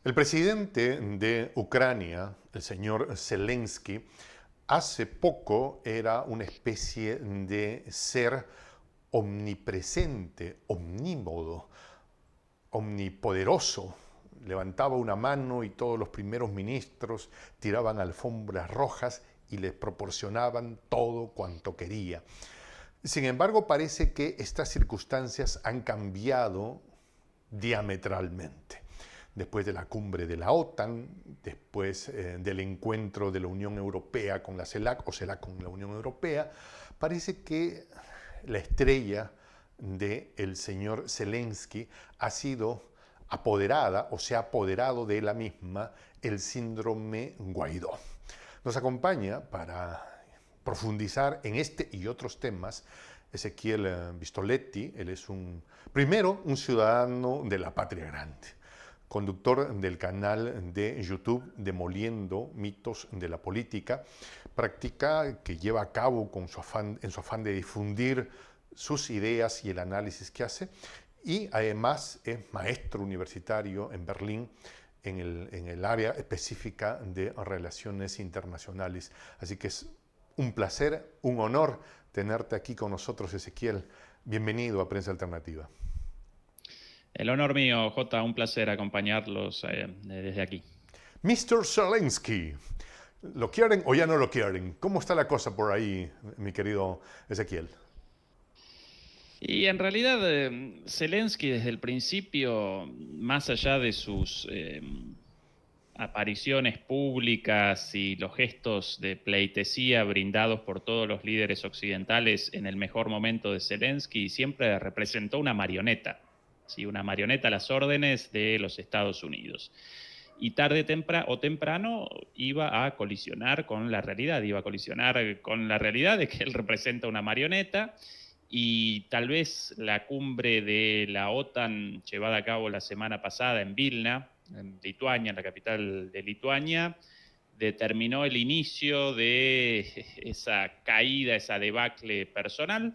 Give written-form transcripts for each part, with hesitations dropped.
El presidente de Ucrania, el señor Zelensky, hace poco era una especie de ser omnipresente, omnímodo, omnipoderoso. Levantaba una mano y todos los primeros ministros tiraban alfombras rojas y les proporcionaban todo cuanto quería. Sin embargo, parece que estas circunstancias han cambiado diametralmente. Después de la cumbre de la OTAN, después del encuentro de la Unión Europea con la CELAC o CELAC con la Unión Europea, parece que la estrella del señor Zelensky ha sido apoderada o se ha apoderado de la misma el síndrome Guaidó. Nos acompaña para profundizar en este y otros temas Ezequiel Vistoletti. Él es primero un ciudadano de la patria grande, conductor del canal de YouTube Demoliendo mitos de la política, práctica que lleva a cabo en su afán de difundir sus ideas y el análisis que hace, y además es maestro universitario en Berlín en el área específica de relaciones internacionales. Así que es un placer, un honor tenerte aquí con nosotros, Ezequiel. Bienvenido a Prensa Alternativa. El honor mío, Jota, un placer acompañarlos desde aquí. Mr. Zelensky, ¿lo quieren o ya no lo quieren? ¿Cómo está la cosa por ahí, mi querido Ezequiel? Y en realidad, Zelensky desde el principio, más allá de sus apariciones públicas y los gestos de pleitesía brindados por todos los líderes occidentales en el mejor momento de Zelensky, siempre representó una marioneta, ¿sí? Una marioneta a las órdenes de los Estados Unidos. Y tarde o temprano iba a colisionar con la realidad, iba a colisionar con la realidad de que él representa una marioneta. Y tal vez la cumbre de la OTAN llevada a cabo la semana pasada en Vilna, en Lituania, en la capital de Lituania, determinó el inicio de esa caída, esa debacle personal,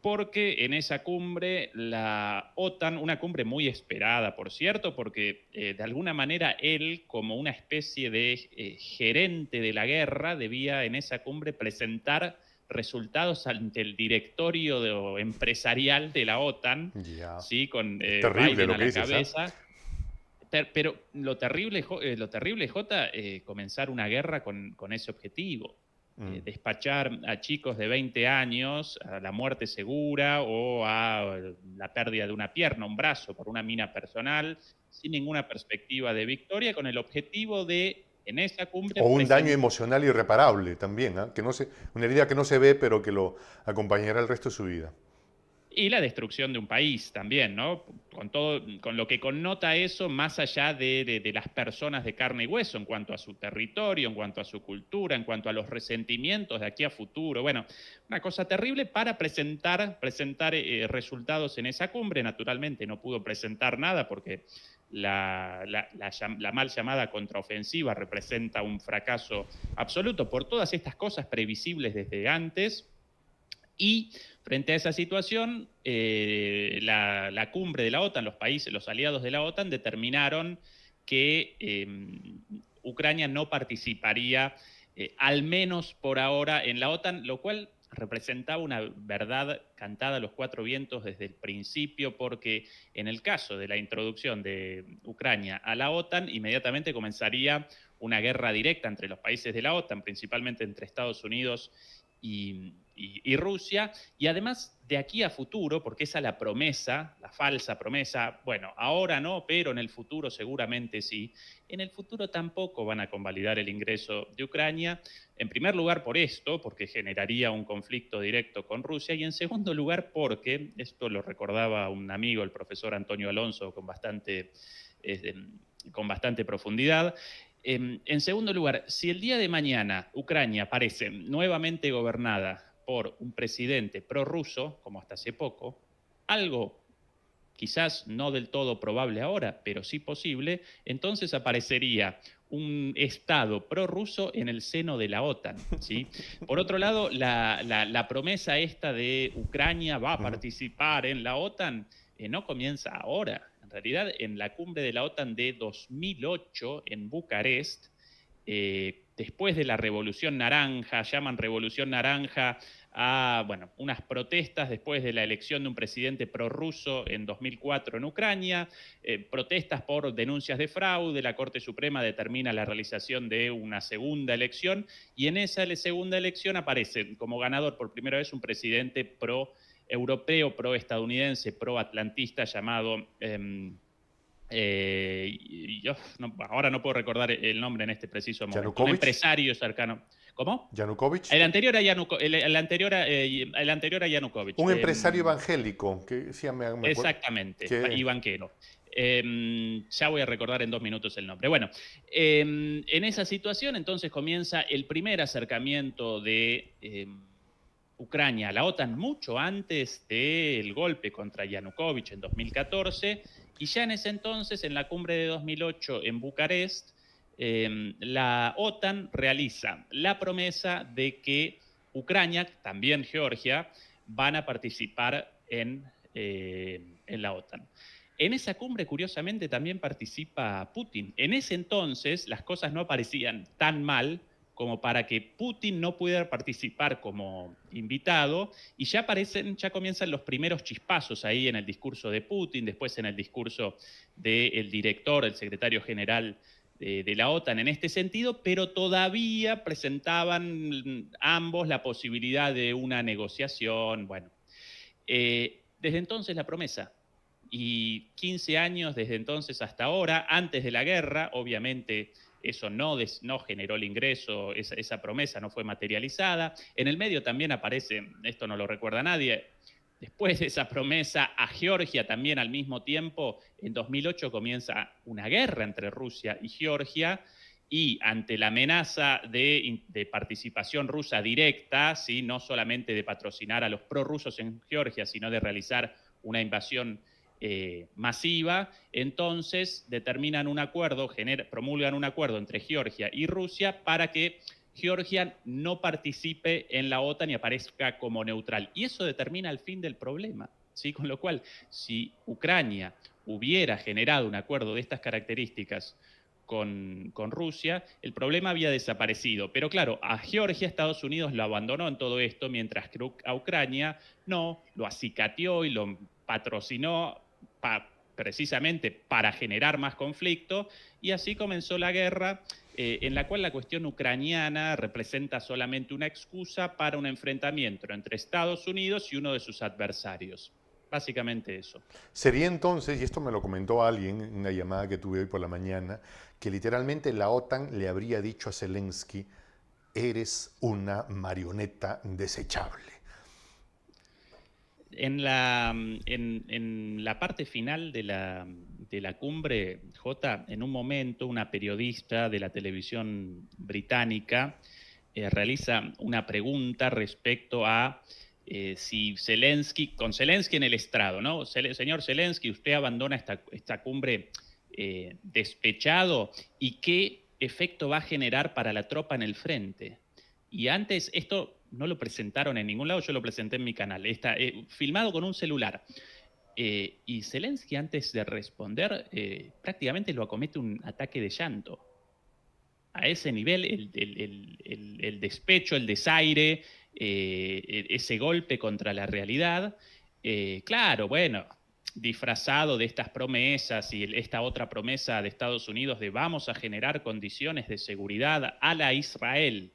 porque en esa cumbre la OTAN, una cumbre muy esperada, por cierto, porque de alguna manera él, como una especie de gerente de la guerra, debía en esa cumbre presentar resultados ante el directorio empresarial de la OTAN, Ya, ¿sí? Con es terrible Biden lo a que la dices, ¿ah? cabeza. Pero lo terrible, Jota, comenzar una guerra con ese objetivo. Mm. Despachar a chicos de 20 años a la muerte segura o a la pérdida de una pierna, un brazo por una mina personal, sin ninguna perspectiva de victoria, con el objetivo de, en esa cumbre, O un daño presentar. emocional irreparable también, ¿ah? Una herida que no se ve, pero que lo acompañará el resto de su vida. Y la destrucción de un país también, ¿no? Con todo, con lo que connota eso, más allá de las personas de carne y hueso, en cuanto a su territorio, en cuanto a su cultura, en cuanto a los resentimientos de aquí a futuro. Bueno, una cosa terrible para presentar resultados en esa cumbre. Naturalmente no pudo presentar nada porque la mal llamada contraofensiva representa un fracaso absoluto por todas estas cosas previsibles desde antes. Y frente a esa situación, la cumbre de la OTAN, los países, los aliados de la OTAN, determinaron que Ucrania no participaría, al menos por ahora, en la OTAN, lo cual representaba una verdad cantada a los cuatro vientos desde el principio, porque en el caso de la introducción de Ucrania a la OTAN, inmediatamente comenzaría una guerra directa entre los países de la OTAN, principalmente entre Estados Unidos y Rusia, y además de aquí a futuro, porque esa es la promesa, la falsa promesa, bueno, ahora no, pero en el futuro seguramente sí, en el futuro tampoco van a convalidar el ingreso de Ucrania, en primer lugar por esto, porque generaría un conflicto directo con Rusia, y en segundo lugar porque, esto lo recordaba un amigo, el profesor Antonio Alonso, eh, con bastante profundidad. En segundo lugar, si el día de mañana Ucrania parece nuevamente gobernada por un presidente prorruso, como hasta hace poco, algo quizás no del todo probable ahora, pero sí posible, entonces aparecería un Estado prorruso en el seno de la OTAN, ¿sí? Por otro lado, la promesa esta de Ucrania va a Ujú. participar en la OTAN no comienza ahora. En realidad, en la cumbre de la OTAN de 2008 en Bucarest, después de la Revolución Naranja, llaman Revolución Naranja a unas protestas después de la elección de un presidente prorruso en 2004 en Ucrania, protestas por denuncias de fraude, la Corte Suprema determina la realización de una segunda elección y en esa segunda elección aparece como ganador por primera vez un presidente pro-europeo, pro-estadounidense, pro-atlantista llamado... ahora no puedo recordar el nombre en este preciso momento. Yanukovych. Un empresario cercano. ¿Cómo? Yanukovych. El anterior a Yanukovych. Un empresario evangélico. Que, sí, me acuerdo. Exactamente, y banquero. Ya voy a recordar en 2 minutos el nombre. Bueno, en esa situación entonces comienza el primer acercamiento de Ucrania a la OTAN mucho antes del golpe contra Yanukovych en 2014 y ya en ese entonces, en la cumbre de 2008 en Bucarest, la OTAN realiza la promesa de que Ucrania, también Georgia, van a participar en la OTAN. En esa cumbre, curiosamente, también participa Putin. En ese entonces, las cosas no parecían tan mal como para que Putin no pudiera participar como invitado, y ya comienzan los primeros chispazos ahí en el discurso de Putin, después en el discurso del director, el secretario general de la OTAN en este sentido, pero todavía presentaban ambos la posibilidad de una negociación. Bueno, desde entonces la promesa, y 15 años desde entonces hasta ahora, antes de la guerra, obviamente eso no generó el ingreso, esa promesa no fue materializada. En el medio también aparece, esto no lo recuerda nadie, después de esa promesa a Georgia también al mismo tiempo, en 2008 comienza una guerra entre Rusia y Georgia, y ante la amenaza de participación rusa directa, ¿sí? No solamente de patrocinar a los prorrusos en Georgia, sino de realizar una invasión masiva, entonces determinan un acuerdo, promulgan un acuerdo entre Georgia y Rusia para que Georgia no participe en la OTAN y aparezca como neutral. Y eso determina el fin del problema, ¿sí? Con lo cual, si Ucrania hubiera generado un acuerdo de estas características con Rusia, el problema había desaparecido. Pero claro, a Georgia Estados Unidos lo abandonó en todo esto, mientras que a Ucrania no, lo acicateó y lo patrocinó precisamente para generar más conflicto, y así comenzó la guerra, en la cual la cuestión ucraniana representa solamente una excusa para un enfrentamiento entre Estados Unidos y uno de sus adversarios. Básicamente eso. Sería entonces, y esto me lo comentó alguien en una llamada que tuve hoy por la mañana, que literalmente la OTAN le habría dicho a Zelensky: eres una marioneta desechable. En la parte final de la cumbre, J, en un momento una periodista de la televisión británica realiza una pregunta respecto a si Zelensky, con Zelensky en el estrado, ¿no? Señor Zelensky, usted abandona esta cumbre despechado, ¿y qué efecto va a generar para la tropa en el frente? Y antes esto no lo presentaron en ningún lado, yo lo presenté en mi canal, está filmado con un celular. Y Zelensky, antes de responder, prácticamente lo acomete un ataque de llanto. A ese nivel, el despecho, el desaire, ese golpe contra la realidad, claro, bueno, disfrazado de estas promesas y esta otra promesa de Estados Unidos de vamos a generar condiciones de seguridad a la Israel,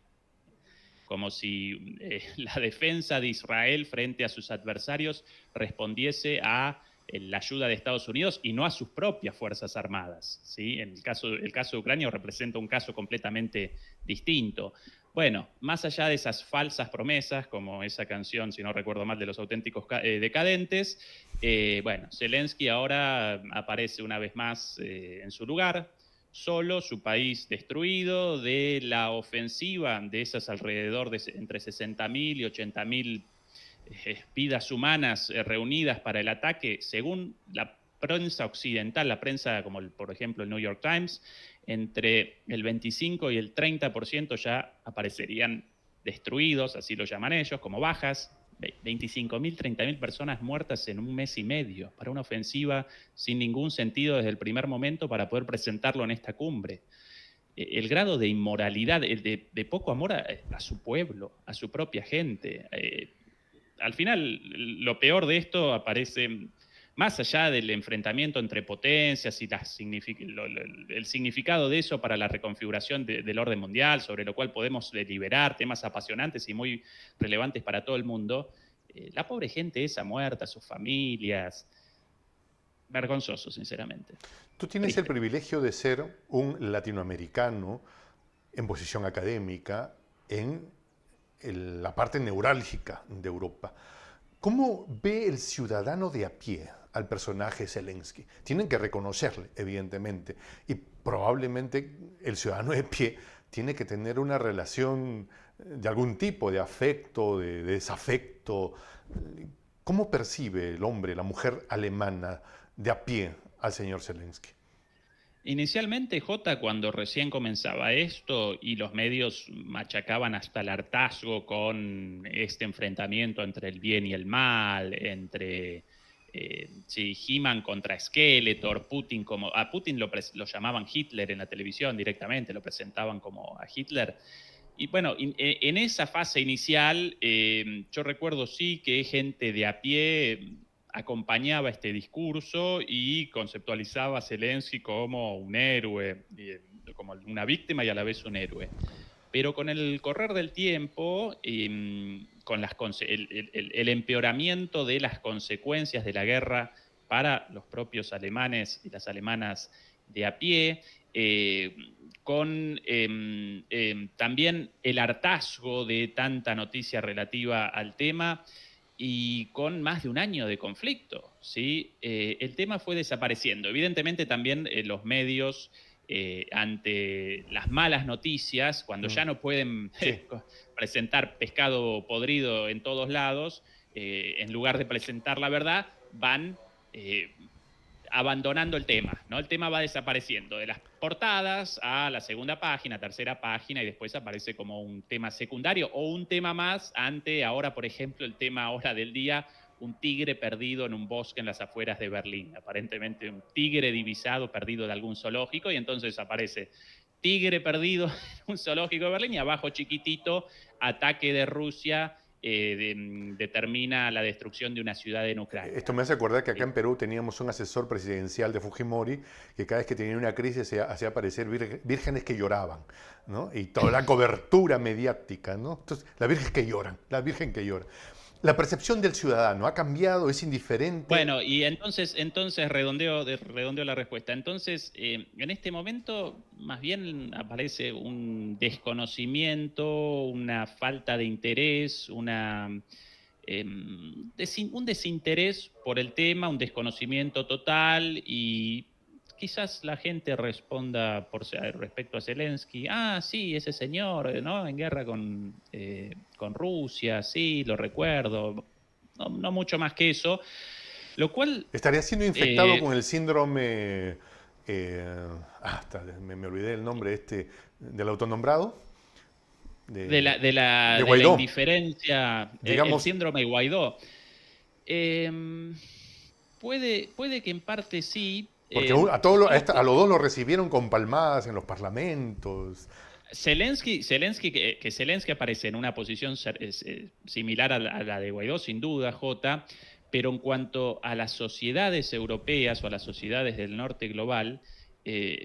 como si la defensa de Israel frente a sus adversarios respondiese a la ayuda de Estados Unidos y no a sus propias Fuerzas Armadas, ¿sí? El caso de Ucrania representa un caso completamente distinto. Bueno, más allá de esas falsas promesas, como esa canción, si no recuerdo mal, de Los Auténticos Decadentes, bueno, Zelensky ahora aparece una vez más en su lugar, solo, su país destruido, de la ofensiva de esas alrededor de entre 60.000 y 80.000 vidas humanas reunidas para el ataque, según la prensa occidental, la prensa como por ejemplo el New York Times, entre el 25 y el 30% ya aparecerían destruidos, así lo llaman ellos, como bajas. 25.000, 30.000 personas muertas en un mes y medio para una ofensiva sin ningún sentido desde el primer momento para poder presentarlo en esta cumbre. El grado de inmoralidad, de poco amor a su pueblo, a su propia gente. Al final, lo peor de esto aparece más allá del enfrentamiento entre potencias y el significado de eso para la reconfiguración del orden mundial, sobre lo cual podemos deliberar temas apasionantes y muy relevantes para todo el mundo, la pobre gente esa muerta, sus familias, vergonzoso, sinceramente. Tú tienes el privilegio de ser un latinoamericano en posición académica en la parte neurálgica de Europa. ¿Cómo ve el ciudadano de a pie al personaje Zelensky? Tienen que reconocerle, evidentemente, y probablemente el ciudadano de a pie tiene que tener una relación de algún tipo, de afecto, de desafecto. ¿Cómo percibe el hombre, la mujer alemana de a pie al señor Zelensky? Inicialmente, J, cuando recién comenzaba esto y los medios machacaban hasta el hartazgo con este enfrentamiento entre el bien y el mal, entre He-Man contra Skeletor, Putin como... A Putin lo llamaban Hitler en la televisión directamente, lo presentaban como a Hitler. Y bueno, en esa fase inicial, yo recuerdo sí que gente de a pie acompañaba este discurso y conceptualizaba a Zelensky como un héroe, como una víctima y a la vez un héroe. Pero con el correr del tiempo, con el empeoramiento de las consecuencias de la guerra para los propios alemanes y las alemanas de a pie, con también el hartazgo de tanta noticia relativa al tema y con más de un año de conflicto, ¿sí? El tema fue desapareciendo. Evidentemente también los medios, ante las malas noticias, cuando ya no pueden presentar pescado podrido en todos lados, en lugar de presentar la verdad, van abandonando el tema, ¿no? El tema va desapareciendo de las portadas a la segunda página, tercera página, y después aparece como un tema secundario o un tema más ante, ahora por ejemplo, el tema ahora del día, un tigre perdido en un bosque en las afueras de Berlín, aparentemente un tigre divisado perdido de algún zoológico, y entonces aparece tigre perdido en un zoológico de Berlín y abajo chiquitito, ataque de Rusia, determina la destrucción de una ciudad en Ucrania. Esto me hace acordar que acá en Perú teníamos un asesor presidencial de Fujimori que cada vez que tenía una crisis hacía aparecer vírgenes que lloraban, ¿no? Y toda la cobertura mediática, ¿no? Entonces, la Virgen que llora. La percepción del ciudadano ha cambiado, es indiferente. Bueno, y entonces redondeo la respuesta. Entonces, en este momento, más bien aparece un desconocimiento, una falta de interés, un desinterés por el tema, un desconocimiento total, y quizás la gente responda respecto a Zelensky, sí, ese señor, ¿no? En guerra con Rusia, sí, lo recuerdo. No mucho más que eso. Lo cual... Estaría siendo infectado con el síndrome... me olvidé el nombre del autonombrado. De la indiferencia, digamos, el síndrome Guaidó. Puede que en parte sí. Porque a los dos lo recibieron con palmadas en los parlamentos. Zelensky aparece en una posición similar a la de Guaidó, sin duda, Jota, pero en cuanto a las sociedades europeas o a las sociedades del norte global,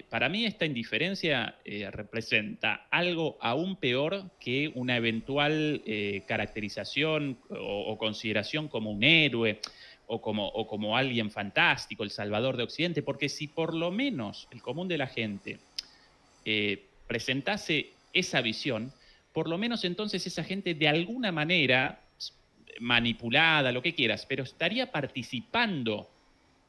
para mí esta indiferencia representa algo aún peor que una eventual caracterización o consideración como un héroe o como alguien fantástico, el salvador de Occidente, porque si por lo menos el común de la gente presentase esa visión, por lo menos entonces esa gente de alguna manera manipulada, lo que quieras, pero estaría participando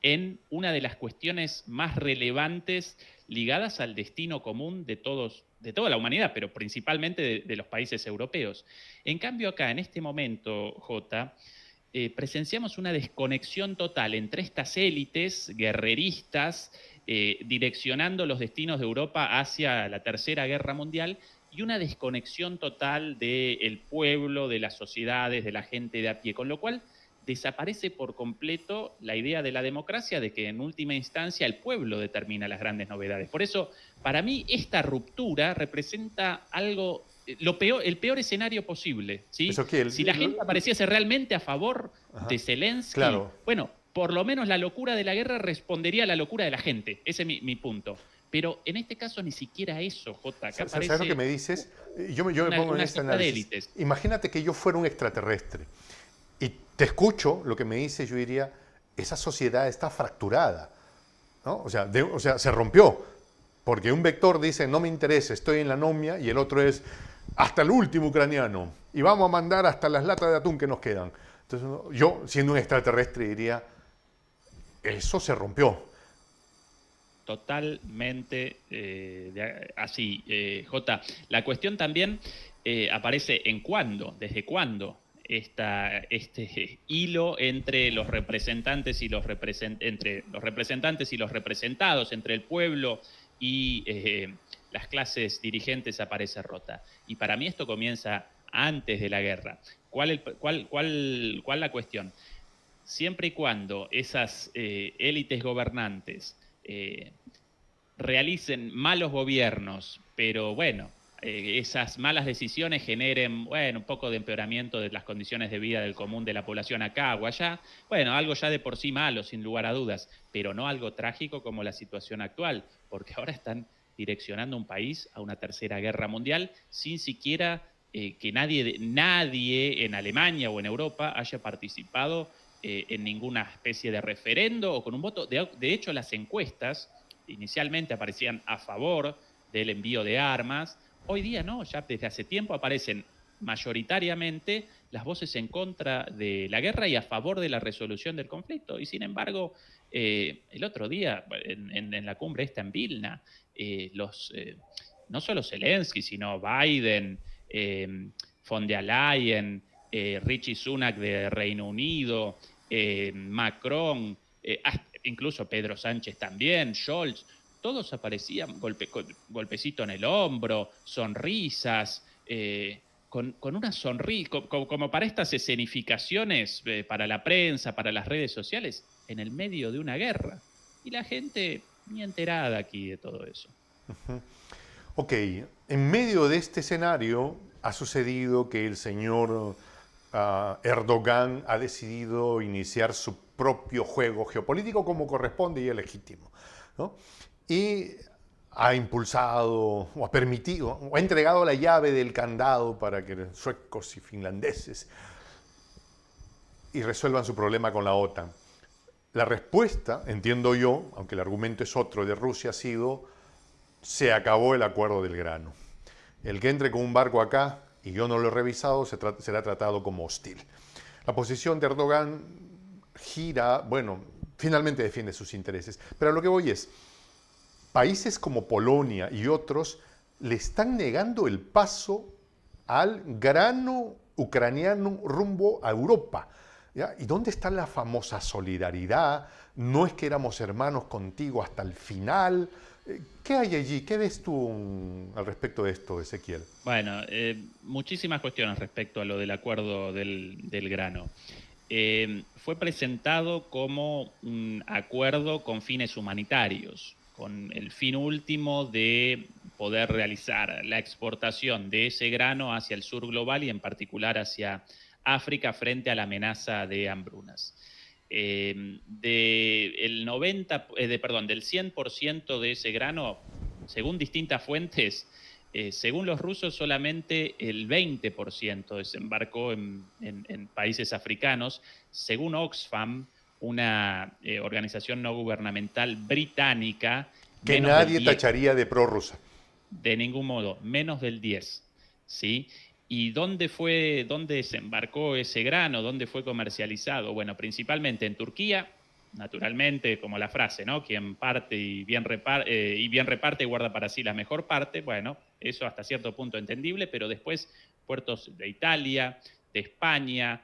en una de las cuestiones más relevantes ligadas al destino común de toda la humanidad, pero principalmente de los países europeos. En cambio acá, en este momento, Jota, presenciamos una desconexión total entre estas élites guerreristas direccionando los destinos de Europa hacia la Tercera Guerra Mundial y una desconexión total del pueblo, de las sociedades, de la gente de a pie, con lo cual desaparece por completo la idea de la democracia, de que en última instancia el pueblo determina las grandes novedades. Por eso, para mí, esta ruptura representa algo, el peor escenario posible, ¿sí? Eso que Si la gente apareciese realmente a favor de Zelensky, claro. bueno, por lo menos la locura de la guerra respondería a la locura de la gente. Ese es mi punto. Pero en este caso ni siquiera eso, Jota. Acá ¿Sabes lo que aparece me dices? Yo me pongo en una este secta de análisis. élites. Imagínate que yo fuera un extraterrestre y te escucho lo que me dices, yo diría, esa sociedad está fracturada, ¿no? O sea, se rompió, porque un vector dice, no me interesa, estoy en la anomia, y el otro es, hasta el último ucraniano, y vamos a mandar hasta las latas de atún que nos quedan. Entonces, yo, siendo un extraterrestre, diría, eso se rompió. Totalmente así, Jota. La cuestión también aparece en cuándo, desde cuándo este hilo entre los representantes y entre los representantes y los representados, entre el pueblo y las clases dirigentes aparece rota. Y para mí esto comienza antes de la guerra. ¿Cuál la cuestión? Siempre y cuando esas élites gobernantes realicen malos gobiernos, pero bueno, esas malas decisiones generen, bueno, un poco de empeoramiento de las condiciones de vida del común de la población acá o allá, bueno, algo ya de por sí malo, sin lugar a dudas, pero no algo trágico como la situación actual, porque ahora están direccionando un país a una tercera guerra mundial sin siquiera que nadie en Alemania o en Europa haya participado en ninguna especie de referendo o con un voto. De hecho, las encuestas inicialmente aparecían a favor del envío de armas. Hoy día no, ya desde hace tiempo aparecen mayoritariamente las voces en contra de la guerra y a favor de la resolución del conflicto. Y sin embargo, el otro día, en la cumbre esta en Vilna, no solo Zelensky, sino Biden, von der Leyen, Rishi Sunak de Reino Unido, Macron, incluso Pedro Sánchez también, Scholz, todos aparecían golpecito en el hombro, sonrisas, con una sonrisa, como para estas escenificaciones para la prensa, para las redes sociales, en el medio de una guerra. Y la gente ni enterada aquí de todo eso. Ok, en medio de este escenario ha sucedido que el señor Erdogan ha decidido iniciar su propio juego geopolítico como corresponde y es legítimo, ¿no? Y ha impulsado o ha permitido o ha entregado la llave del candado para que suecos y finlandeses y resuelvan su problema con la OTAN. La respuesta, entiendo yo, aunque el argumento es otro de Rusia, ha sido: se acabó el acuerdo del grano. El que entre con un barco acá y yo no lo he revisado será tratado como hostil. La posición de Erdogan gira, bueno, finalmente defiende sus intereses. Pero a lo que voy es, países como Polonia y otros le están negando el paso al grano ucraniano rumbo a Europa. ¿Ya? ¿Y dónde está la famosa solidaridad? No es que éramos hermanos contigo hasta el final. ¿Qué hay allí? ¿Qué ves tú al respecto de esto, Ezequiel? Bueno, muchísimas cuestiones respecto a lo del acuerdo del grano. Fue presentado como un acuerdo con fines humanitarios, con el fin último de poder realizar la exportación de ese grano hacia el sur global y en particular hacia África frente a la amenaza de hambrunas. Del 100% de ese grano, según distintas fuentes, según los rusos, solamente el 20% desembarcó en países africanos. Según Oxfam, una organización no gubernamental británica, Que menos del nadie 10%. tacharía de prorrusa. De ningún modo, menos del 10%. ¿Sí? ¿Y dónde desembarcó ese grano? ¿Dónde fue comercializado? Bueno, principalmente en Turquía, naturalmente, como la frase, ¿no? Quien parte y bien reparte guarda para sí la mejor parte. Bueno, eso hasta cierto punto entendible, pero después puertos de Italia, de España,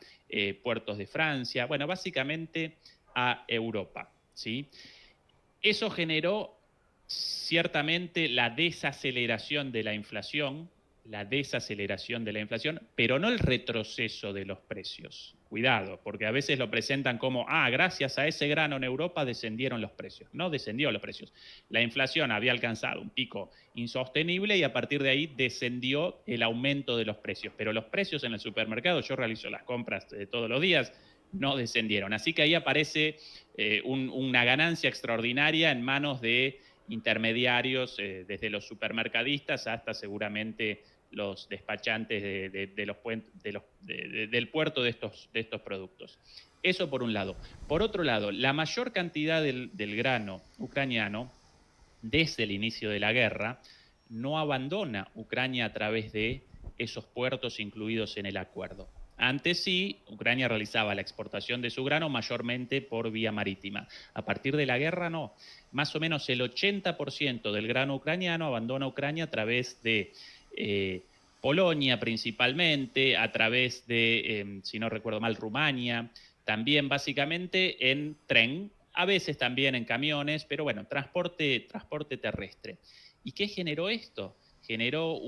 puertos de Francia, bueno, básicamente a Europa, ¿sí? Eso generó ciertamente la desaceleración de la inflación, la desaceleración de la inflación, pero no el retroceso de los precios. Cuidado, porque a veces lo presentan como, gracias a ese grano en Europa descendieron los precios. No descendió los precios. La inflación había alcanzado un pico insostenible y a partir de ahí descendió el aumento de los precios. Pero los precios en el supermercado, yo realizo las compras todos los días, no descendieron. Así que ahí aparece una ganancia extraordinaria en manos de intermediarios, desde los supermercadistas hasta seguramente los despachantes del puerto de estos productos. Eso por un lado. Por otro lado, la mayor cantidad del grano ucraniano, desde el inicio de la guerra, no abandona Ucrania a través de esos puertos incluidos en el acuerdo. Antes sí, Ucrania realizaba la exportación de su grano mayormente por vía marítima. A partir de la guerra, no. Más o menos el 80% del grano ucraniano abandona Ucrania a través de Polonia principalmente, a través de, si no recuerdo mal, Rumania, también básicamente en tren, a veces también en camiones, pero bueno, transporte terrestre. ¿Y qué generó esto? Generó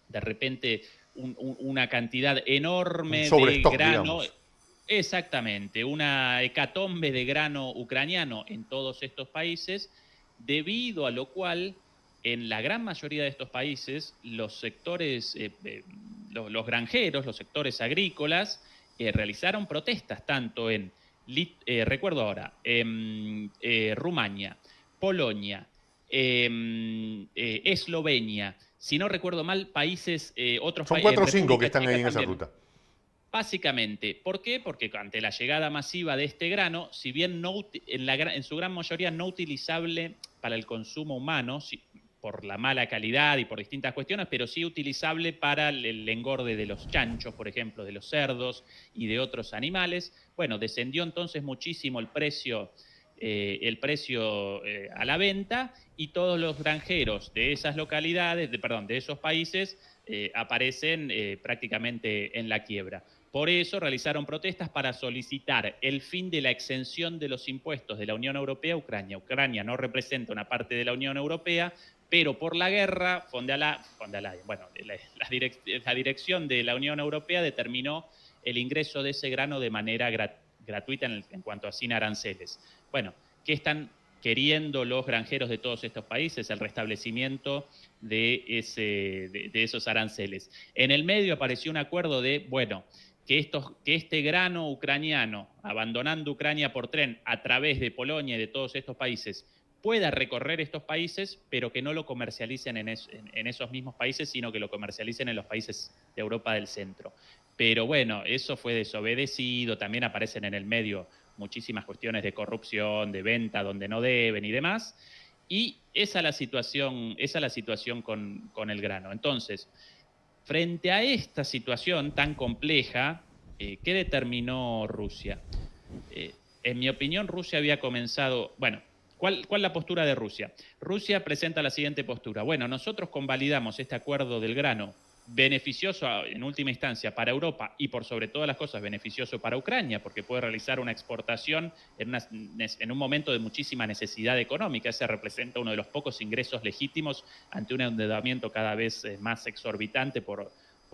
de repente una cantidad enorme de grano. Digamos. Exactamente, una hecatombe de grano ucraniano en todos estos países, debido a lo cual en la gran mayoría de estos países los sectores, los granjeros, los sectores agrícolas, realizaron protestas tanto en, recuerdo ahora, Rumania, Polonia, Eslovenia, si no recuerdo mal, países, otros Son países, 4 o 5 que República están ahí Checa en esa también. ruta. Básicamente, ¿por qué? Porque ante la llegada masiva de este grano, si bien en su gran mayoría no utilizable para el consumo humano, por la mala calidad y por distintas cuestiones, pero sí utilizable para el engorde de los chanchos, por ejemplo, de los cerdos y de otros animales, bueno, descendió entonces muchísimo el precio a la venta, y todos los granjeros de esas localidades, de esos países, aparecen prácticamente en la quiebra. Por eso realizaron protestas para solicitar el fin de la exención de los impuestos de la Unión Europea a Ucrania. Ucrania no representa una parte de la Unión Europea, pero por la guerra, la dirección de la Unión Europea determinó el ingreso de ese grano de manera gratuita en cuanto a sin aranceles. Bueno, ¿qué están queriendo los granjeros de todos estos países? El restablecimiento de esos aranceles. En el medio apareció un acuerdo de, que este grano ucraniano, abandonando Ucrania por tren a través de Polonia y de todos estos países, pueda recorrer estos países, pero que no lo comercialicen en esos mismos países, sino que lo comercialicen en los países de Europa del centro. Pero bueno, eso fue desobedecido, también aparecen en el medio muchísimas cuestiones de corrupción, de venta donde no deben y demás, y esa es la situación con el grano. Entonces, frente a esta situación tan compleja, ¿qué determinó Rusia? En mi opinión, Rusia había comenzado, ¿cuál es la postura de Rusia? Rusia presenta la siguiente postura. Bueno, nosotros convalidamos este acuerdo del grano, beneficioso en última instancia para Europa y por sobre todas las cosas beneficioso para Ucrania, porque puede realizar una exportación en un momento de muchísima necesidad económica. Ese representa uno de los pocos ingresos legítimos ante un endeudamiento cada vez más exorbitante por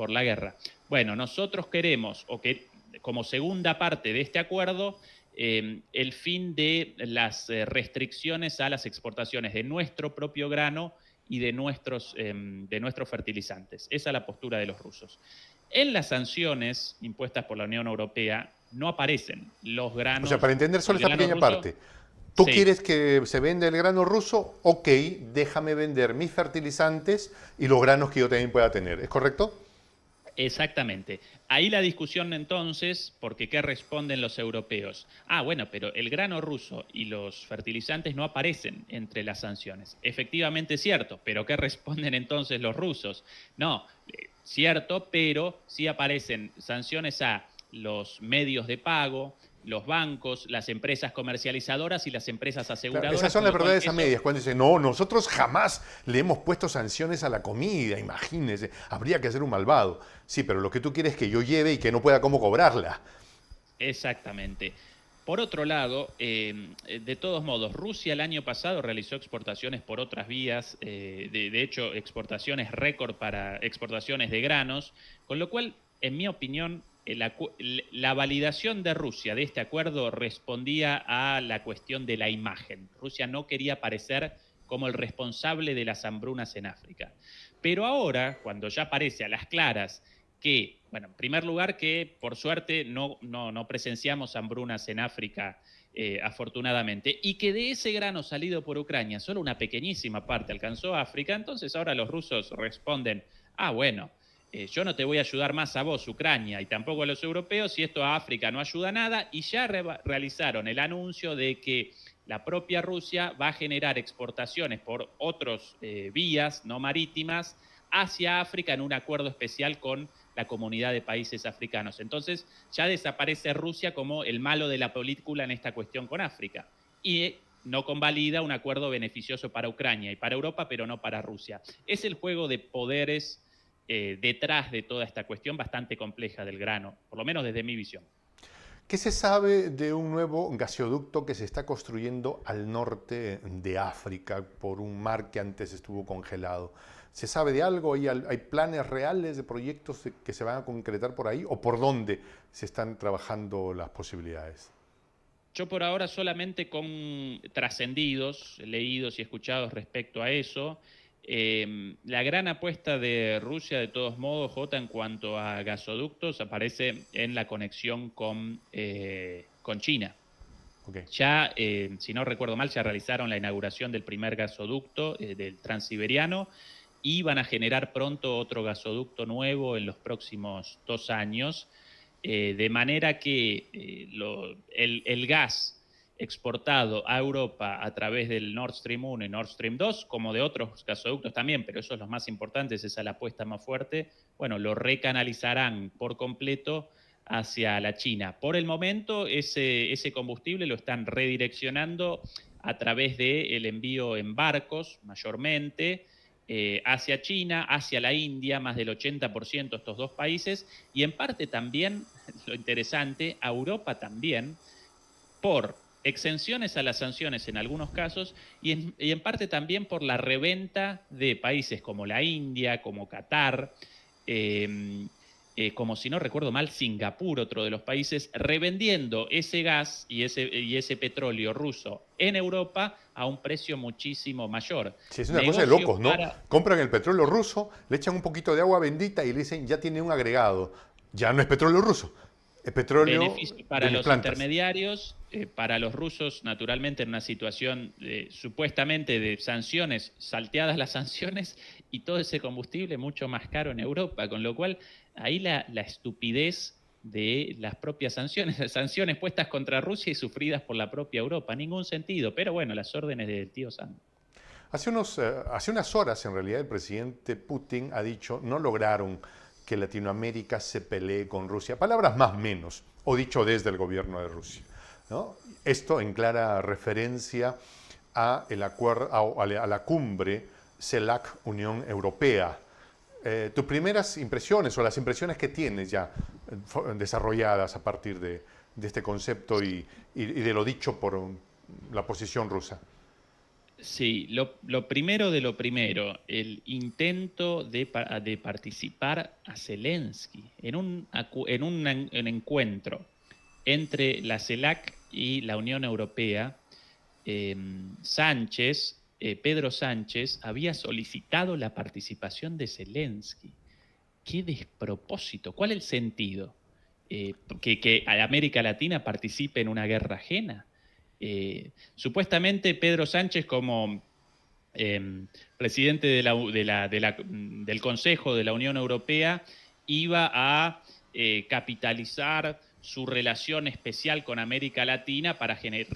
la guerra. Bueno, nosotros queremos, como segunda parte de este acuerdo, el fin de las restricciones a las exportaciones de nuestro propio grano y de nuestros fertilizantes. Esa es la postura de los rusos. En las sanciones impuestas por la Unión Europea no aparecen los granos. O sea, para entender solo esta pequeña parte, ¿tú quieres que se venda el grano ruso? Ok, déjame vender mis fertilizantes y los granos que yo también pueda tener. ¿Es correcto? Exactamente. Ahí la discusión entonces, porque ¿qué responden los europeos? Pero el grano ruso y los fertilizantes no aparecen entre las sanciones. Efectivamente es cierto, pero ¿qué responden entonces los rusos? No, cierto, pero sí aparecen sanciones a los medios de pago, los bancos, las empresas comercializadoras y las empresas aseguradoras. Claro, esas son las verdades a medias. Cuando dicen, no, nosotros jamás le hemos puesto sanciones a la comida, imagínense, habría que ser un malvado. Sí, pero lo que tú quieres es que yo lleve y que no pueda cómo cobrarla. Exactamente. Por otro lado, de todos modos, Rusia el año pasado realizó exportaciones por otras vías, de hecho, exportaciones récord para exportaciones de granos, con lo cual, en mi opinión, la validación de Rusia de este acuerdo respondía a la cuestión de la imagen. Rusia no quería parecer como el responsable de las hambrunas en África. Pero ahora, cuando ya aparece a las claras que, bueno, en primer lugar, que por suerte no presenciamos hambrunas en África, afortunadamente, y que de ese grano salido por Ucrania solo una pequeñísima parte alcanzó África, entonces ahora los rusos responden, bueno, yo no te voy a ayudar más a vos, Ucrania, y tampoco a los europeos, si esto a África no ayuda a nada, y ya realizaron el anuncio de que la propia Rusia va a generar exportaciones por otras vías no marítimas hacia África en un acuerdo especial con la comunidad de países africanos. Entonces ya desaparece Rusia como el malo de la película en esta cuestión con África. Y no convalida un acuerdo beneficioso para Ucrania y para Europa, pero no para Rusia. Es el juego de poderes detrás de toda esta cuestión bastante compleja del grano, por lo menos desde mi visión. ¿Qué se sabe de un nuevo gasoducto que se está construyendo al norte de África por un mar que antes estuvo congelado? ¿Se sabe de algo? ¿Hay planes reales de proyectos que se van a concretar por ahí? ¿O por dónde se están trabajando las posibilidades? Yo por ahora solamente con trascendidos, leídos y escuchados respecto a eso. La gran apuesta de Rusia, de todos modos, Jota, en cuanto a gasoductos, aparece en la conexión con China. Okay. Ya, si no recuerdo mal, ya realizaron la inauguración del primer gasoducto del Transiberiano y van a generar pronto otro gasoducto nuevo en los próximos 2 años, de manera que el gas exportado a Europa a través del Nord Stream 1 y Nord Stream 2, como de otros gasoductos también, pero esos los más importantes, esa es la apuesta más fuerte, bueno, lo recanalizarán por completo hacia la China. Por el momento, ese combustible lo están redireccionando a través del envío en barcos, mayormente, hacia China, hacia la India, más del 80% estos dos países, y en parte también, lo interesante, a Europa también, por exenciones a las sanciones en algunos casos y en parte también por la reventa de países como la India, como Qatar, como si no recuerdo mal, Singapur, otro de los países, revendiendo ese gas y ese petróleo ruso en Europa a un precio muchísimo mayor. Sí, es una cosa de Negocio locos, ¿no? para Compran el petróleo ruso, le echan un poquito de agua bendita y le dicen, ya tiene un agregado. Ya no es petróleo ruso, es petróleo beneficio de para mis los plantas. intermediarios, para los rusos, naturalmente, en una situación supuestamente de sanciones, salteadas las sanciones, y todo ese combustible mucho más caro en Europa, con lo cual ahí la estupidez de las propias sanciones puestas contra Rusia y sufridas por la propia Europa, ningún sentido, pero bueno, las órdenes del tío Sam. Hace unas horas, en realidad, el presidente Putin ha dicho, no lograron que Latinoamérica se pelee con Rusia. Palabras más menos, o dicho desde el gobierno de Rusia, ¿no? Esto en clara referencia a la cumbre CELAC-Unión Europea. Tus primeras impresiones o las impresiones que tienes ya desarrolladas a partir de este concepto y de lo dicho por la posición rusa. Sí, lo primero de lo primero, el intento de participar a Zelensky en un encuentro entre la CELAC y la Unión Europea. Pedro Sánchez, había solicitado la participación de Zelensky. Qué despropósito. ¿Cuál es el sentido? Que América Latina participe en una guerra ajena. Supuestamente Pedro Sánchez, como presidente del Consejo de la Unión Europea, iba a capitalizar su relación especial con América Latina para de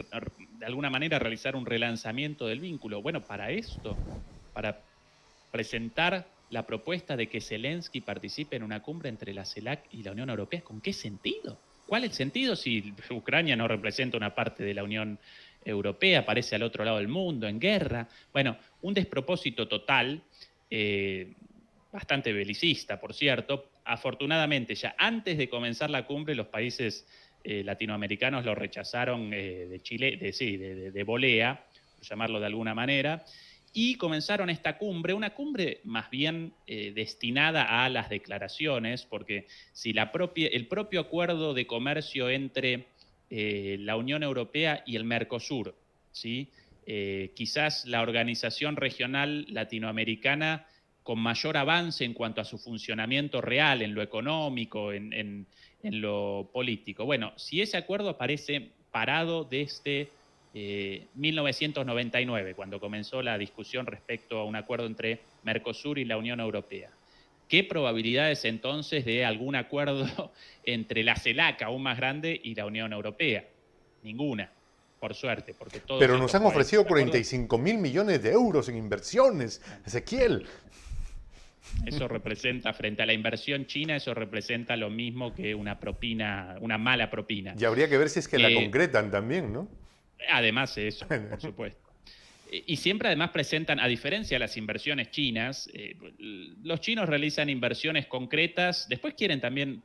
alguna manera realizar un relanzamiento del vínculo. Bueno, para esto, para presentar la propuesta de que Zelensky participe en una cumbre entre la CELAC y la Unión Europea, ¿con qué sentido? ¿Cuál es el sentido si Ucrania no representa una parte de la Unión Europea, aparece al otro lado del mundo, en guerra? Bueno, un despropósito total, bastante belicista, por cierto. Afortunadamente, ya antes de comenzar la cumbre, los países latinoamericanos lo rechazaron de Chile, de volea, por llamarlo de alguna manera, y comenzaron esta cumbre, una cumbre más bien destinada a las declaraciones, porque si el propio acuerdo de comercio entre la Unión Europea y el Mercosur, ¿sí? Quizás la organización regional latinoamericana con mayor avance en cuanto a su funcionamiento real, en lo económico, en lo político. Bueno, si ese acuerdo aparece parado desde 1999, cuando comenzó la discusión respecto a un acuerdo entre Mercosur y la Unión Europea, ¿qué probabilidades entonces de algún acuerdo entre la CELAC, aún más grande, y la Unión Europea? Ninguna, por suerte, porque todos Pero nos han ofrecido acuerdos, 45.000 millones de euros en inversiones, Ezequiel. eso representa, frente a la inversión china, eso representa lo mismo que una propina, una mala propina. Y habría que ver si es que la concretan también, ¿no? Además de eso, por supuesto. Y siempre además presentan, a diferencia de las inversiones chinas, los chinos realizan inversiones concretas, después quieren también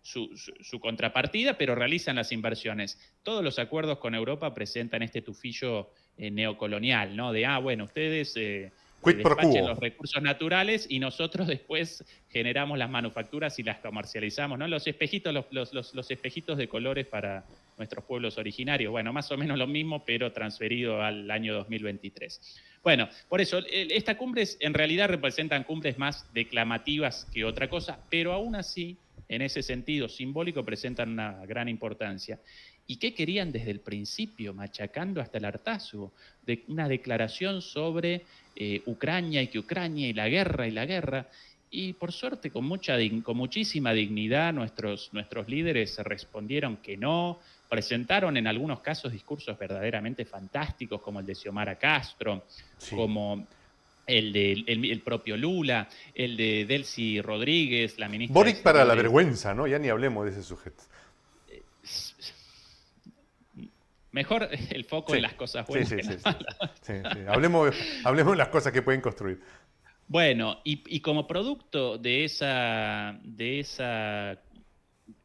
su contrapartida, pero realizan las inversiones. Todos los acuerdos con Europa presentan este tufillo neocolonial, ¿no? De, bueno, ustedes Quid pro despachen quo. los recursos naturales y nosotros después generamos las manufacturas y las comercializamos, ¿no? Los espejitos, los espejitos de colores para nuestros pueblos originarios. Bueno, más o menos lo mismo, pero transferido al año 2023. Bueno, por eso, estas cumbres en realidad representan cumbres más declamativas que otra cosa, pero aún así, en ese sentido simbólico, presentan una gran importancia. ¿Y qué querían desde el principio, machacando hasta el hartazgo? De una declaración sobre Ucrania y que Ucrania y la guerra. Y por suerte, con muchísima dignidad, nuestros líderes respondieron que no, presentaron en algunos casos discursos verdaderamente fantásticos, como el de Xiomara Castro, sí, como el propio Lula, el de Delcy Rodríguez, la ministra Boric para la vergüenza, ¿no? Ya ni hablemos de ese sujeto. Mejor el foco en las cosas buenas que en las malas. Sí. Hablemos de las cosas que pueden construir. Bueno, y como producto de esa,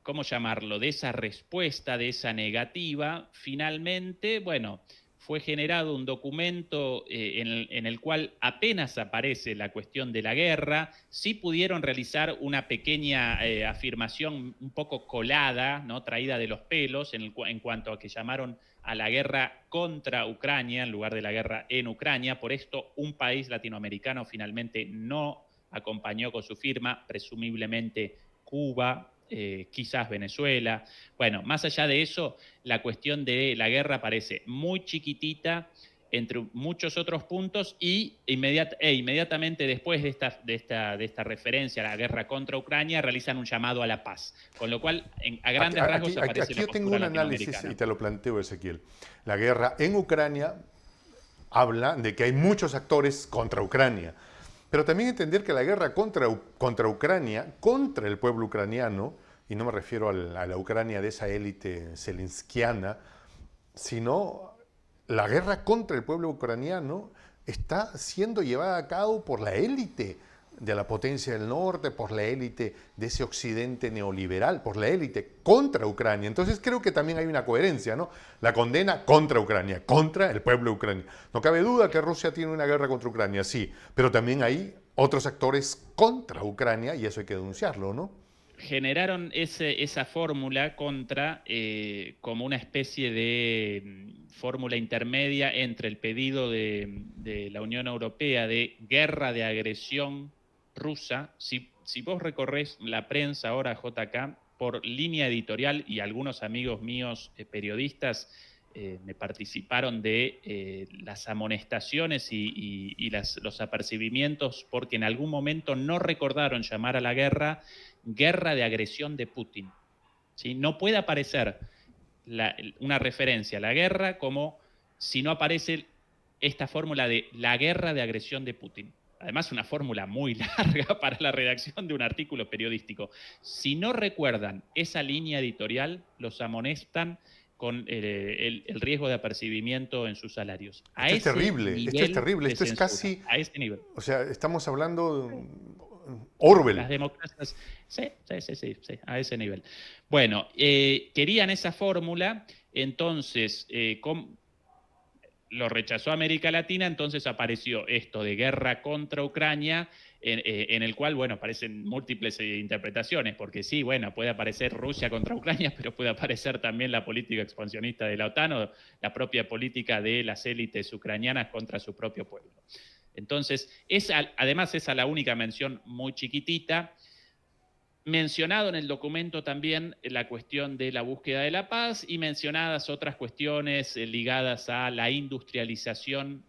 ¿cómo llamarlo? De esa respuesta, de esa negativa, finalmente, bueno, fue generado un documento en el cual apenas aparece la cuestión de la guerra. Sí pudieron realizar una pequeña afirmación un poco colada, ¿no? Traída de los pelos, en cuanto a que llamaron a la guerra contra Ucrania en lugar de la guerra en Ucrania. Por esto, un país latinoamericano finalmente no acompañó con su firma, presumiblemente Cuba, quizás Venezuela. Bueno, más allá de eso, la cuestión de la guerra parece muy chiquitita entre muchos otros puntos y inmediatamente después de esta referencia a la guerra contra Ucrania realizan un llamado a la paz, con lo cual a grandes rasgos aparece aquí la yo tengo un análisis y te lo planteo, Ezequiel. La guerra en Ucrania habla de que hay muchos actores contra Ucrania, pero también entender que la guerra contra Ucrania, contra el pueblo ucraniano, y no me refiero a la Ucrania de esa élite zelenskiana, sino la guerra contra el pueblo ucraniano está siendo llevada a cabo por la élite de la potencia del norte, por la élite de ese occidente neoliberal, por la élite contra Ucrania. Entonces creo que también hay una coherencia, ¿no? La condena contra Ucrania, contra el pueblo ucraniano. No cabe duda que Rusia tiene una guerra contra Ucrania, sí, pero también hay otros actores contra Ucrania y eso hay que denunciarlo, ¿no? Generaron esa fórmula contra como una especie de fórmula intermedia entre el pedido de la Unión Europea de guerra de agresión rusa. Si vos recorres la prensa ahora, JK, por línea editorial, y algunos amigos míos periodistas me participaron de las amonestaciones y los apercibimientos porque en algún momento no recordaron llamar a la guerra de agresión de Putin. ¿Sí? No puede aparecer una referencia a la guerra como si no aparece esta fórmula de la guerra de agresión de Putin. Además, una fórmula muy larga para la redacción de un artículo periodístico. Si no recuerdan esa línea editorial, los amonestan con el riesgo de apercibimiento en sus salarios. Esto es terrible, esto es casi... A ese nivel. O sea, estamos hablando Orwell. Las democracias, sí, a ese nivel. Bueno, querían esa fórmula, entonces lo rechazó América Latina, entonces apareció esto de guerra contra Ucrania, en el cual, bueno, aparecen múltiples interpretaciones, porque sí, bueno, puede aparecer Rusia contra Ucrania, pero puede aparecer también la política expansionista de la OTAN o la propia política de las élites ucranianas contra su propio pueblo. Entonces, además esa es la única mención muy chiquitita. Mencionado en el documento también la cuestión de la búsqueda de la paz y otras cuestiones ligadas a la industrialización,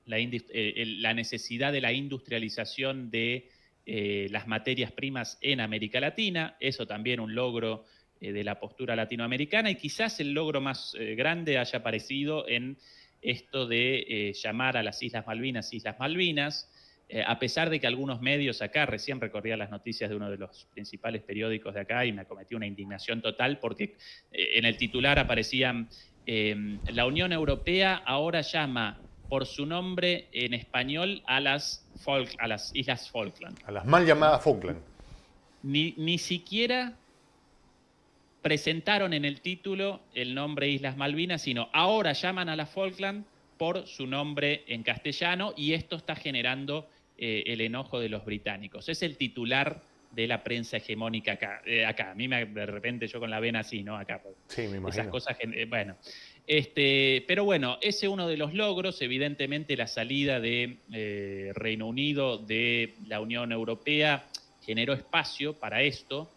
la necesidad de la industrialización de las materias primas en América Latina. Eso también un logro de la postura latinoamericana, y quizás el logro más grande haya aparecido en esto de llamar a las Islas Malvinas, a pesar de que algunos medios acá, recién recorría las noticias de uno de los principales periódicos de acá y me acometí una indignación total porque en el titular aparecían la Unión Europea ahora llama por su nombre en español a las Islas Falkland. A las mal llamadas ¿no? Falkland. Ni siquiera presentaron en el título el nombre Islas Malvinas, sino ahora llaman a las Falkland por su nombre en castellano, y esto está generando el enojo de los británicos. Es el titular de la prensa hegemónica acá. A mí de repente yo con la vena así, ¿no? Acá. Sí, me imagino. Esas cosas, bueno. Pero bueno, ese es uno de los logros. Evidentemente la salida de Reino Unido de la Unión Europea generó espacio para esto,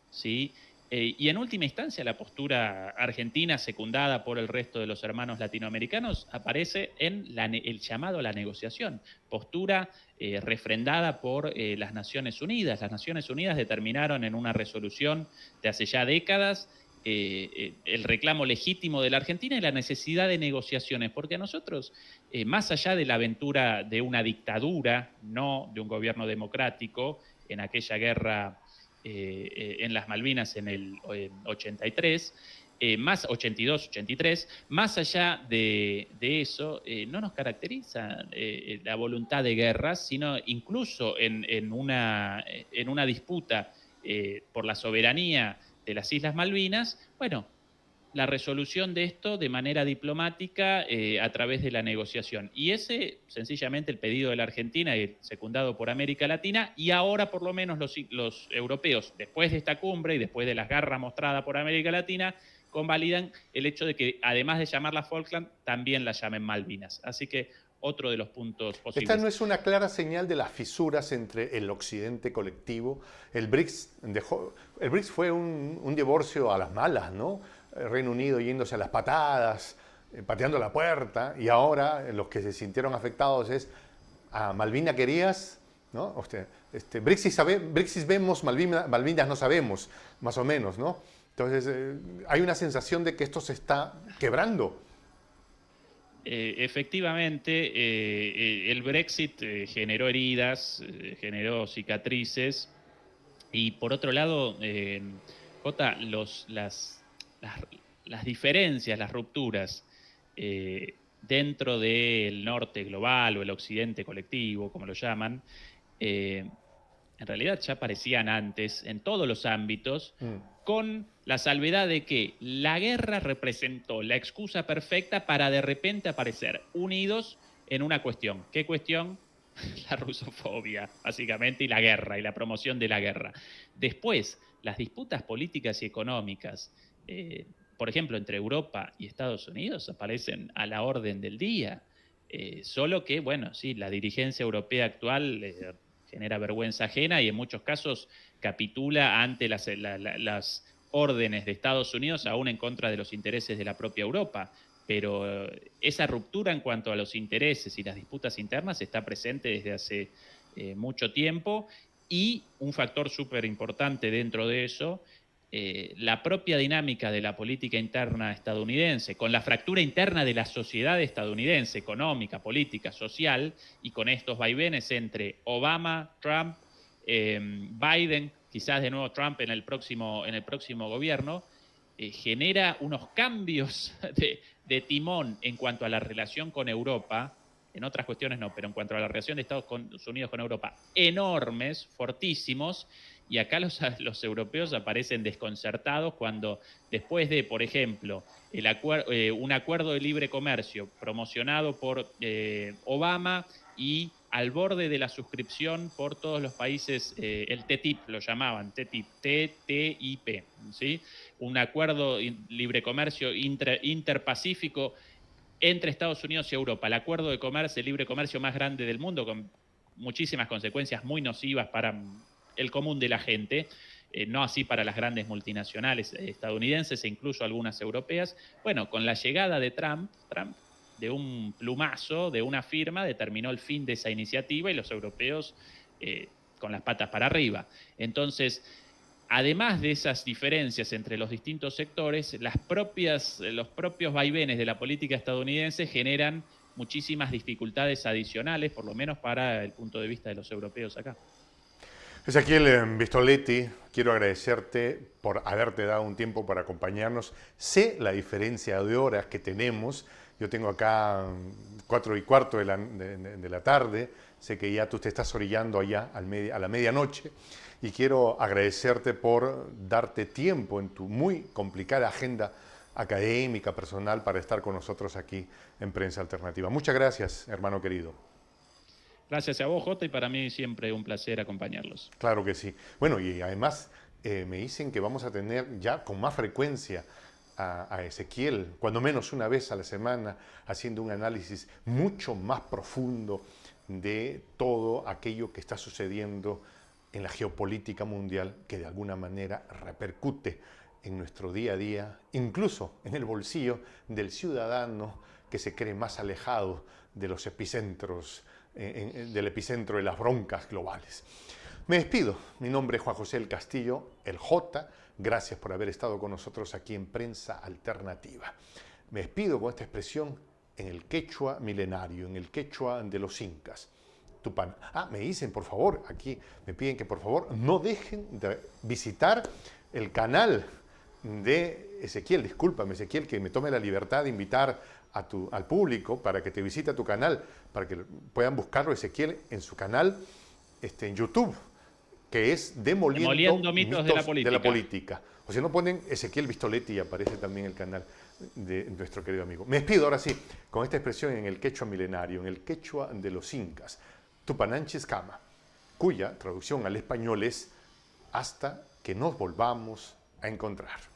¿sí? Y en última instancia, la postura argentina, secundada por el resto de los hermanos latinoamericanos, aparece en el llamado a la negociación, postura refrendada por las Naciones Unidas. Las Naciones Unidas determinaron en una resolución de hace ya décadas el reclamo legítimo de la Argentina y la necesidad de negociaciones, porque a nosotros, más allá de la aventura de una dictadura, no de un gobierno democrático, en aquella guerra en las Malvinas en el 83, más 82, 83, más allá de eso, no nos caracteriza la voluntad de guerra, sino incluso en una disputa por la soberanía de las Islas Malvinas, bueno, la resolución de esto de manera diplomática a través de la negociación. Y ese, sencillamente, el pedido de la Argentina, secundado por América Latina, y ahora por lo menos los europeos, después de esta cumbre y después de las garras mostradas por América Latina, convalidan el hecho de que, además de llamarla Falkland, también la llamen Malvinas. Así que otro de los puntos posibles. ¿Esta no es una clara señal de las fisuras entre el occidente colectivo? El BRICS fue un divorcio a las malas, ¿no? El Reino Unido yéndose a las patadas, pateando la puerta, y ahora los que se sintieron afectados es, a Malvina querías, ¿no? BRICS vemos, Malvinas no sabemos, más o menos, ¿no? Entonces hay una sensación de que esto se está quebrando. Efectivamente, el Brexit generó heridas, generó cicatrices, y por otro lado, Jota, las diferencias, las rupturas dentro del norte global o el occidente colectivo, como lo llaman, en realidad ya aparecían antes en todos los ámbitos, con la salvedad de que la guerra representó la excusa perfecta para de repente aparecer unidos en una cuestión. ¿Qué cuestión? La rusofobia, básicamente, y la guerra, y la promoción de la guerra. Después, las disputas políticas y económicas, por ejemplo, entre Europa y Estados Unidos, aparecen a la orden del día. Solo que, bueno, sí, la dirigencia europea actual genera vergüenza ajena y en muchos casos capitula ante las órdenes de Estados Unidos, aún en contra de los intereses de la propia Europa. Pero esa ruptura en cuanto a los intereses y las disputas internas está presente desde hace mucho tiempo, y un factor súper importante dentro de eso, la propia dinámica de la política interna estadounidense, con la fractura interna de la sociedad estadounidense, económica, política, social, y con estos vaivenes entre Obama, Trump, Biden, quizás de nuevo Trump en el próximo gobierno, genera unos cambios de timón en cuanto a la relación con Europa en otras cuestiones no, pero en cuanto a la relación de Estados Unidos con Europa, enormes, fortísimos, y acá los europeos aparecen desconcertados cuando después de, por ejemplo, un acuerdo de libre comercio promocionado por Obama y al borde de la suscripción por todos los países, el TTIP lo llamaban, TTIP, TTIP, ¿sí? Un acuerdo de libre comercio interpacífico entre Estados Unidos y Europa, el acuerdo de comercio, el libre comercio más grande del mundo, con muchísimas consecuencias muy nocivas para el común de la gente, no así para las grandes multinacionales estadounidenses e incluso algunas europeas. Bueno, con la llegada de Trump de un plumazo, de una firma, determinó el fin de esa iniciativa y los europeos con las patas para arriba. Entonces, además de esas diferencias entre los distintos sectores, los propios vaivenes de la política estadounidense generan muchísimas dificultades adicionales, por lo menos para el punto de vista de los europeos acá. Ezequiel Vistoletti, quiero agradecerte por haberte dado un tiempo para acompañarnos. Sé la diferencia de horas que tenemos. Yo tengo acá 4:15 de la tarde. Sé que ya tú te estás orillando allá a la medianoche. Y quiero agradecerte por darte tiempo en tu muy complicada agenda académica, personal, para estar con nosotros aquí en Prensa Alternativa. Muchas gracias, hermano querido. Gracias a vos, Jota, y para mí siempre un placer acompañarlos. Claro que sí. Bueno, y además me dicen que vamos a tener ya con más frecuencia a Ezequiel, cuando menos una vez a la semana, haciendo un análisis mucho más profundo de todo aquello que está sucediendo en la geopolítica mundial, que de alguna manera repercute en nuestro día a día, incluso en el bolsillo del ciudadano que se cree más alejado de los epicentros, del epicentro de las broncas globales. Me despido. Mi nombre es Juan José del Castillo, el J. Gracias por haber estado con nosotros aquí en Prensa Alternativa. Me despido con esta expresión en el quechua milenario, en el quechua de los incas. Tupan. Me dicen, por favor, aquí me piden que por favor no dejen de visitar el canal de Ezequiel. Discúlpame, Ezequiel, que me tome la libertad de invitar al público para que te visite a tu canal, para que puedan buscarlo, Ezequiel, en su canal en YouTube, que es Demoliendo mitos de la política. O sea, no ponen Ezequiel Vistoletti y aparece también el canal de nuestro querido amigo. Me despido ahora sí, con esta expresión en el quechua milenario, en el quechua de los incas, Tupananchis Kama, cuya traducción al español es hasta que nos volvamos a encontrar.